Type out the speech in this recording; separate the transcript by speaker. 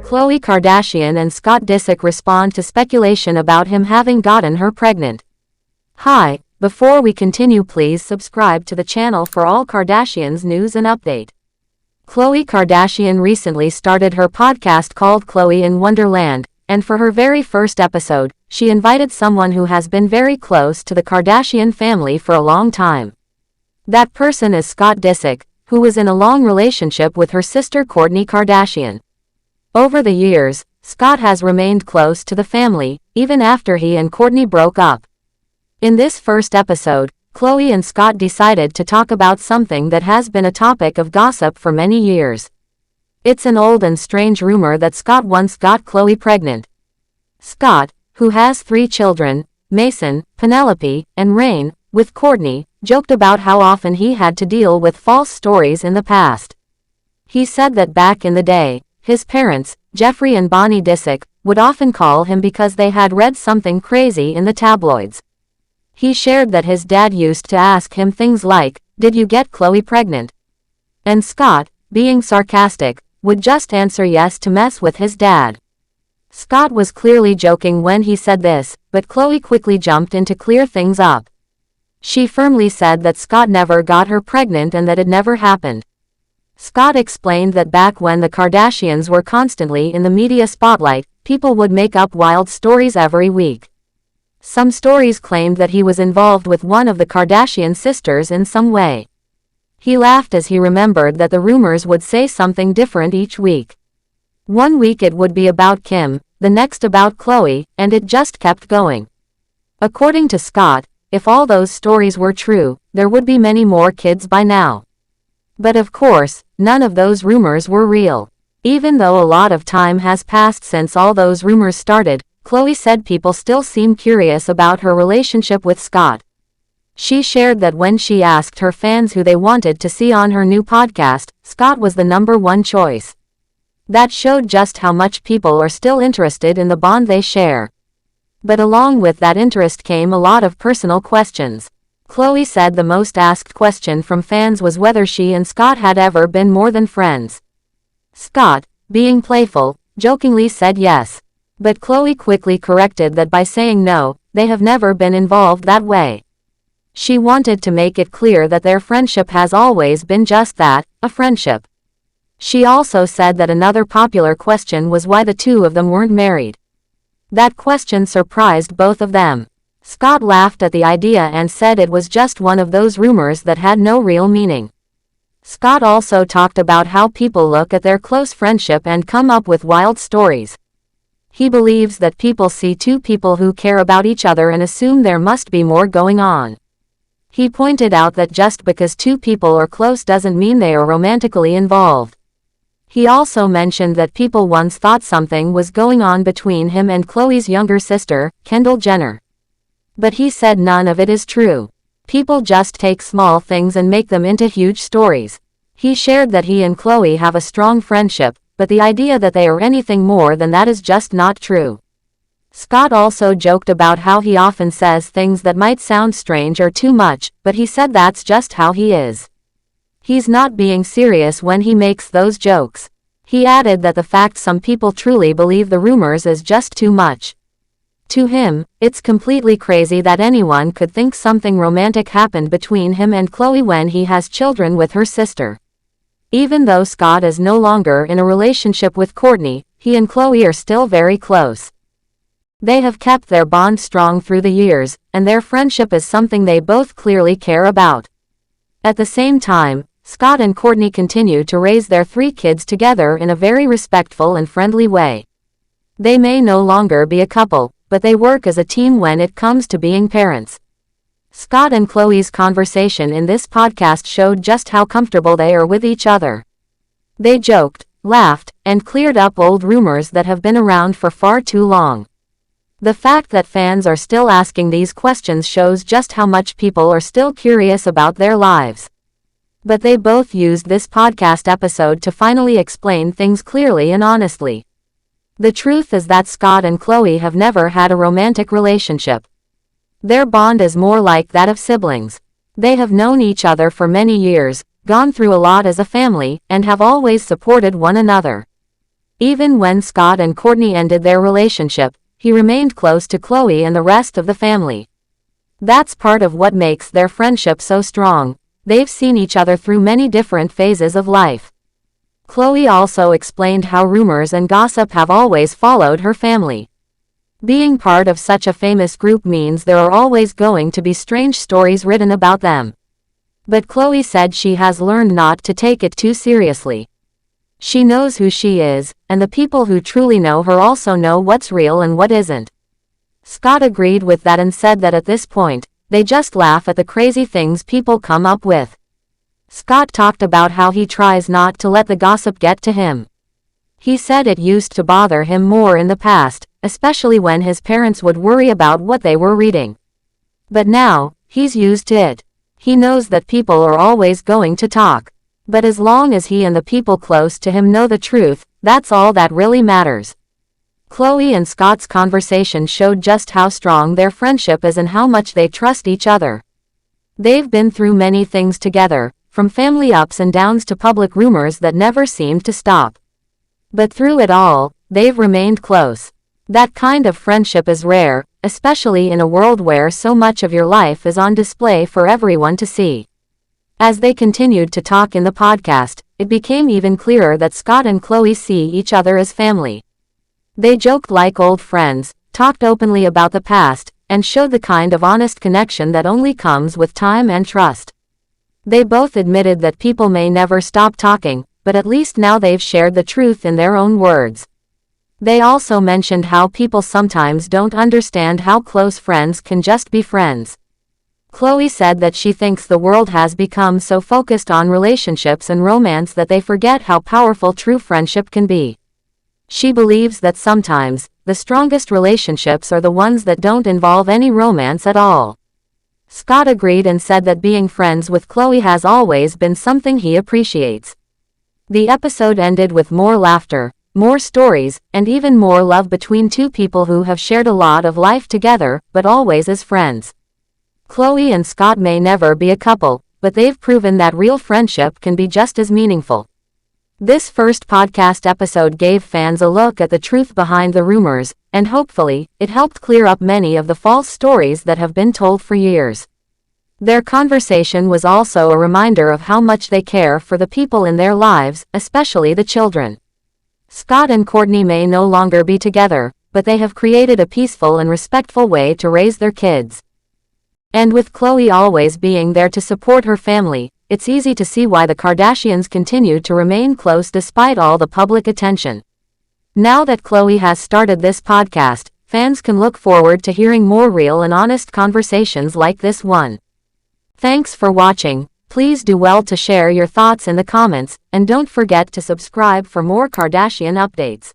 Speaker 1: Khloe Kardashian and Scott Disick respond to speculation about him having gotten her pregnant. Hi, before we continue, please subscribe to the channel for all Kardashians news and update. Khloe Kardashian recently started her podcast called Khloe in Wonderland, and for her very first episode, she invited someone who has been very close to the Kardashian family for a long time. That person is Scott Disick, who was in a long relationship with her sister Kourtney Kardashian. Over the years, Scott has remained close to the family, even after he and Kourtney broke up. In this first episode, Khloe and Scott decided to talk about something that has been a topic of gossip for many years. It's an old and strange rumor that Scott once got Khloe pregnant. Scott, who has 3 children, Mason, Penelope, and Rain, with Kourtney, joked about how often he had to deal with false stories in the past. He said that back in the day, his parents, Jeffrey and Bonnie Disick, would often call him because they had read something crazy in the tabloids. He shared that his dad used to ask him things like, "Did you get Khloe pregnant?" And Scott, being sarcastic, would just answer yes to mess with his dad. Scott was clearly joking when he said this, but Khloe quickly jumped in to clear things up. She firmly said that Scott never got her pregnant and that it never happened. Scott explained that back when the Kardashians were constantly in the media spotlight, people would make up wild stories every week. Some stories claimed that he was involved with one of the Kardashian sisters in some way. He laughed as he remembered that the rumors would say something different each week. One week it would be about Kim, the next about Khloe, and it just kept going. According to Scott, if all those stories were true, there would be many more kids by now. But of course, none of those rumors were real. Even though a lot of time has passed since all those rumors started, Khloe said people still seem curious about her relationship with Scott. She shared that when she asked her fans who they wanted to see on her new podcast, Scott was the #1 choice. That showed just how much people are still interested in the bond they share. But along with that interest came a lot of personal questions. Khloe said the most asked question from fans was whether she and Scott had ever been more than friends. Scott, being playful, jokingly said yes. But Khloe quickly corrected that by saying no, they have never been involved that way. She wanted to make it clear that their friendship has always been just that, a friendship. She also said that another popular question was why the two of them weren't married. That question surprised both of them. Scott laughed at the idea and said it was just one of those rumors that had no real meaning. Scott also talked about how people look at their close friendship and come up with wild stories. He believes that people see 2 people who care about each other and assume there must be more going on. He pointed out that just because 2 people are close doesn't mean they are romantically involved. He also mentioned that people once thought something was going on between him and Khloe's younger sister, Kendall Jenner. But he said none of it is true. People just take small things and make them into huge stories. He shared that he and Khloe have a strong friendship, but the idea that they are anything more than that is just not true. Scott also joked about how he often says things that might sound strange or too much, but he said that's just how he is. He's not being serious when he makes those jokes. He added that the fact some people truly believe the rumors is just too much. To him, it's completely crazy that anyone could think something romantic happened between him and Khloe when he has children with her sister. Even though Scott is no longer in a relationship with Kourtney, he and Khloe are still very close. They have kept their bond strong through the years, and their friendship is something they both clearly care about. At the same time, Scott and Kourtney continue to raise their 3 kids together in a very respectful and friendly way. They may no longer be a couple, but they work as a team when it comes to being parents. Scott and Khloe's conversation in this podcast showed just how comfortable they are with each other. They joked, laughed, and cleared up old rumors that have been around for far too long. The fact that fans are still asking these questions shows just how much people are still curious about their lives. But they both used this podcast episode to finally explain things clearly and honestly. The truth is that Scott and Khloe have never had a romantic relationship. Their bond is more like that of siblings. They have known each other for many years, gone through a lot as a family, and have always supported one another. Even when Scott and Kourtney ended their relationship, he remained close to Khloe and the rest of the family. That's part of what makes their friendship so strong. They've seen each other through many different phases of life. Khloe also explained how rumors and gossip have always followed her family. Being part of such a famous group means there are always going to be strange stories written about them. But Khloe said she has learned not to take it too seriously. She knows who she is, and the people who truly know her also know what's real and what isn't. Scott agreed with that and said that at this point, they just laugh at the crazy things people come up with. Scott talked about how he tries not to let the gossip get to him. He said it used to bother him more in the past, especially when his parents would worry about what they were reading. But now, he's used to it. He knows that people are always going to talk. But as long as he and the people close to him know the truth, that's all that really matters. Khloe and Scott's conversation showed just how strong their friendship is and how much they trust each other. They've been through many things together, from family ups and downs to public rumors that never seemed to stop. But through it all, they've remained close. That kind of friendship is rare, especially in a world where so much of your life is on display for everyone to see. As they continued to talk in the podcast, it became even clearer that Scott and Khloe see each other as family. They joked like old friends, talked openly about the past, and showed the kind of honest connection that only comes with time and trust. They both admitted that people may never stop talking, but at least now they've shared the truth in their own words. They also mentioned how people sometimes don't understand how close friends can just be friends. Khloe said that she thinks the world has become so focused on relationships and romance that they forget how powerful true friendship can be. She believes that sometimes, the strongest relationships are the ones that don't involve any romance at all. Scott agreed and said that being friends with Khloe has always been something he appreciates. The episode ended with more laughter, more stories, and even more love between two people who have shared a lot of life together, but always as friends. Khloe and Scott may never be a couple, but they've proven that real friendship can be just as meaningful. This first podcast episode gave fans a look at the truth behind the rumors, and hopefully, it helped clear up many of the false stories that have been told for years. Their conversation was also a reminder of how much they care for the people in their lives, especially the children. Scott and Kourtney may no longer be together, but they have created a peaceful and respectful way to raise their kids. And with Khloe always being there to support her family, it's easy to see why the Kardashians continue to remain close despite all the public attention. Now that Khloe has started this podcast, fans can look forward to hearing more real and honest conversations like this one. Thanks for watching. Please do well to share your thoughts in the comments, and don't forget to subscribe for more Kardashian updates.